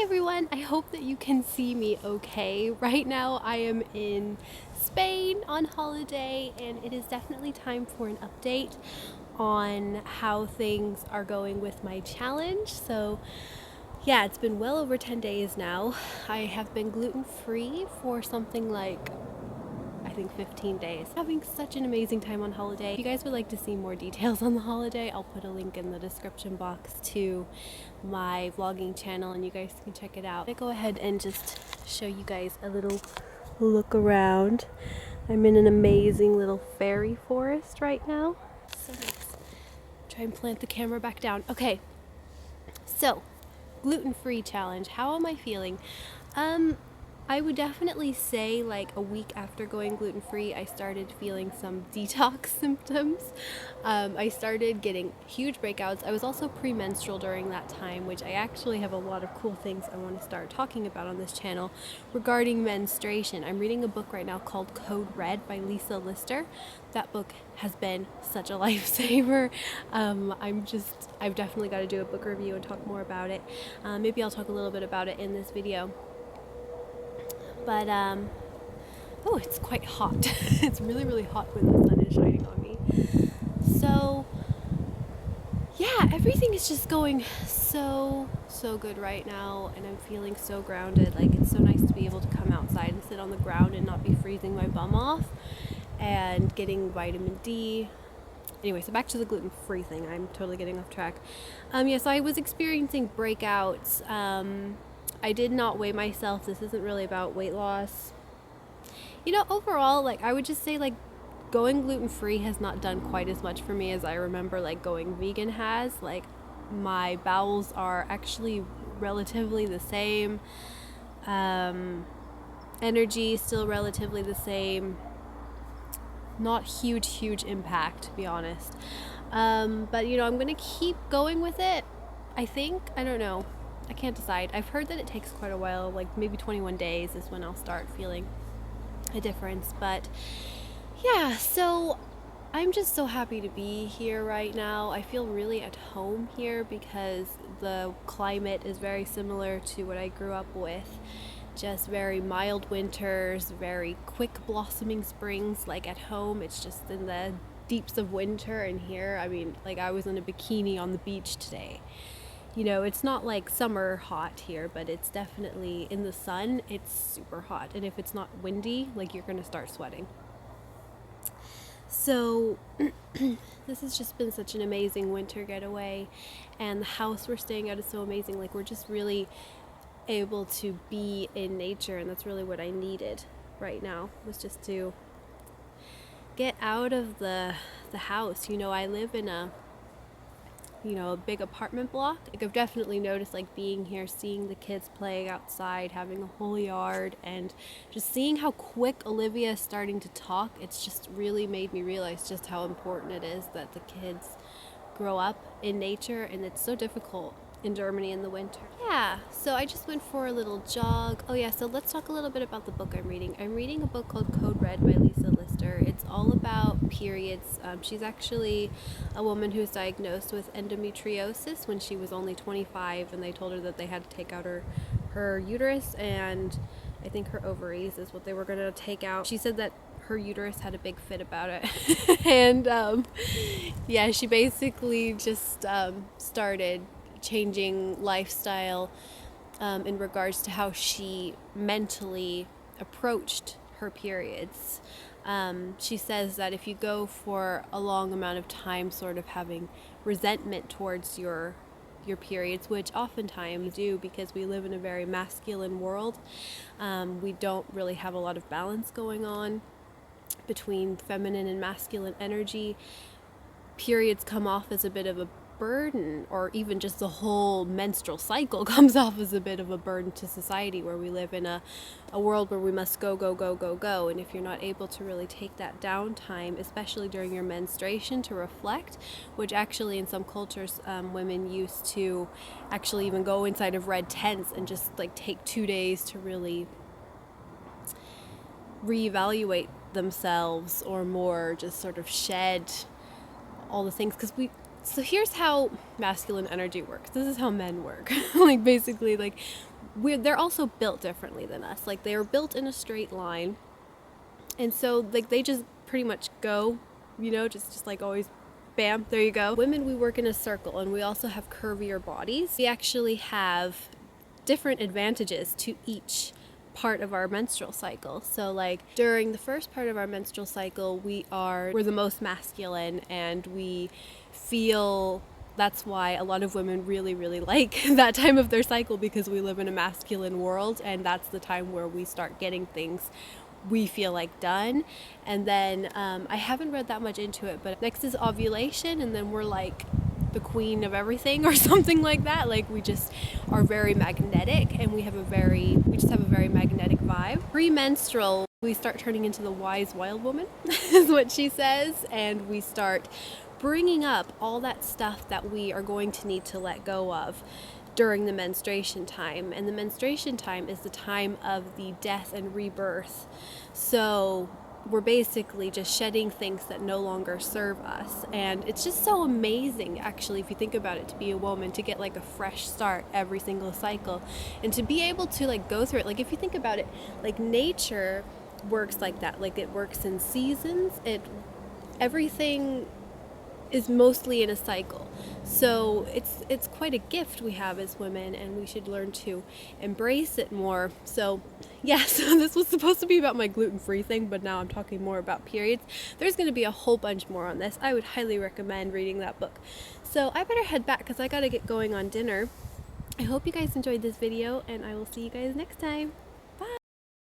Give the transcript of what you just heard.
Hi everyone, I hope that you can see me okay. Right now I am in Spain on holiday and it is definitely time for an update on how things are going with my challenge. So yeah, it's been well over 10 days now. I have been gluten-free for something like I think 15 days. Having such an amazing time on holiday. If you guys would like to see more details on the holiday, I'll put a link in the description box to my vlogging channel and you guys can check it out. I'm gonna go ahead and just show you guys a little look around. I'm in an amazing little fairy forest right now. So let's try and plant the camera back down. Okay, so gluten-free challenge. How am I feeling? I would definitely say like a week after going gluten-free, I started feeling some detox symptoms. I started getting huge breakouts. I was also premenstrual during that time, which I actually have a lot of cool things I want to start talking about on this channel regarding menstruation. I'm reading a book right now called Code Red by Lisa Lister. That book has been such a lifesaver. I've definitely got to do a book review and talk more about it. Maybe I'll talk a little bit about it in this video. But, oh, it's quite hot. It's really, really hot when the sun is shining on me. So, yeah, everything is just going so good right now, and I'm feeling so grounded. Like, it's so nice to be able to come outside and sit on the ground and not be freezing my bum off, and getting vitamin D. Anyway, so back to the gluten-free thing. I'm totally getting off track. So I was experiencing breakouts. I did not weigh myself. This isn't really about weight loss. You know, overall, like, I would just say, like, going gluten-free has not done quite as much for me as I remember, like, going vegan has. Like, my bowels are actually relatively the same. Energy still relatively the same. Not huge impact, to be honest. But, you know, I'm going to keep going with it. I think. I don't know. I can't decide. I've heard that it takes quite a while, like maybe 21 days is when I'll start feeling a difference. But yeah, so I'm just so happy to be here right now. I feel really at home here because the climate is very similar to what I grew up with. Just very mild winters, very quick blossoming springs. Like at home, it's just in the deeps of winter, and here, I mean, like I was in a bikini on the beach today. You know, it's not like summer hot here, but it's definitely in the sun, it's super hot. And if it's not windy, like you're gonna start sweating. So this has just been such an amazing winter getaway, and the house we're staying at is so amazing. Like we're just really able to be in nature, and that's really what I needed right now, was just to get out of the house. You know, I live in a big apartment block. Like I've definitely noticed, like being here, seeing the kids playing outside, having a whole yard, and just seeing how quick Olivia is starting to talk. It's just really made me realize just how important it is that the kids grow up in nature, and it's so difficult in Germany in the winter. Yeah, so I just went for a little jog. Oh yeah, so let's talk a little bit about the book I'm reading. I'm reading a book called Code Red by Lisa Lister. It's all about periods. She's actually a woman who was diagnosed with endometriosis when she was only 25, and they told her that they had to take out her uterus, and I think her ovaries is what they were going to take out. She said that her uterus had a big fit about it. And yeah, she basically just started changing lifestyle in regards to how she mentally approached her periods. She says that if you go for a long amount of time sort of having resentment towards your periods, which oftentimes we do because we live in a very masculine world, we don't really have a lot of balance going on between feminine and masculine energy. Periods come off as a bit of a burden, or even just the whole menstrual cycle comes off as a bit of a burden to society, where we live in a world where we must go. And if you're not able to really take that downtime, especially during your menstruation, to reflect, which actually in some cultures women used to actually even go inside of red tents and just like take 2 days to really reevaluate themselves, or more just sort of shed all the things, because so here's how masculine energy works. This is how men work. Like basically, like they're also built differently than us. Like, they are built in a straight line, and so like they just pretty much go, you know, just like always, bam, there you go. Women, we work in a circle, and we also have curvier bodies. We actually have different advantages to each part of our menstrual cycle. So like during the first part of our menstrual cycle, we're the most masculine, and we feel, that's why a lot of women really, really like that time of their cycle, because we live in a masculine world, and that's the time where we start getting things we feel like done. And then I haven't read that much into it, but next is ovulation, and then we're like the queen of everything or something like that. Like, we just are very magnetic, and we just have a very magnetic vibe. Premenstrual, we start turning into the wise wild woman is what she says, and we start bringing up all that stuff that we are going to need to let go of during the menstruation time. And the menstruation time is the time of the death and rebirth. So we're basically just shedding things that no longer serve us. And it's just so amazing, actually, if you think about it, to be a woman, to get like a fresh start every single cycle, and to be able to like go through it. Like, if you think about it, like nature works like that. Like, it works in seasons. Everything is mostly in a cycle. So it's quite a gift we have as women, and we should learn to embrace it more. So yeah, so this was supposed to be about my gluten-free thing, but now I'm talking more about periods. There's going to be a whole bunch more on this. I would highly recommend reading that book. So I better head back because I gotta get going on dinner. I hope you guys enjoyed this video, and I will see you guys next time.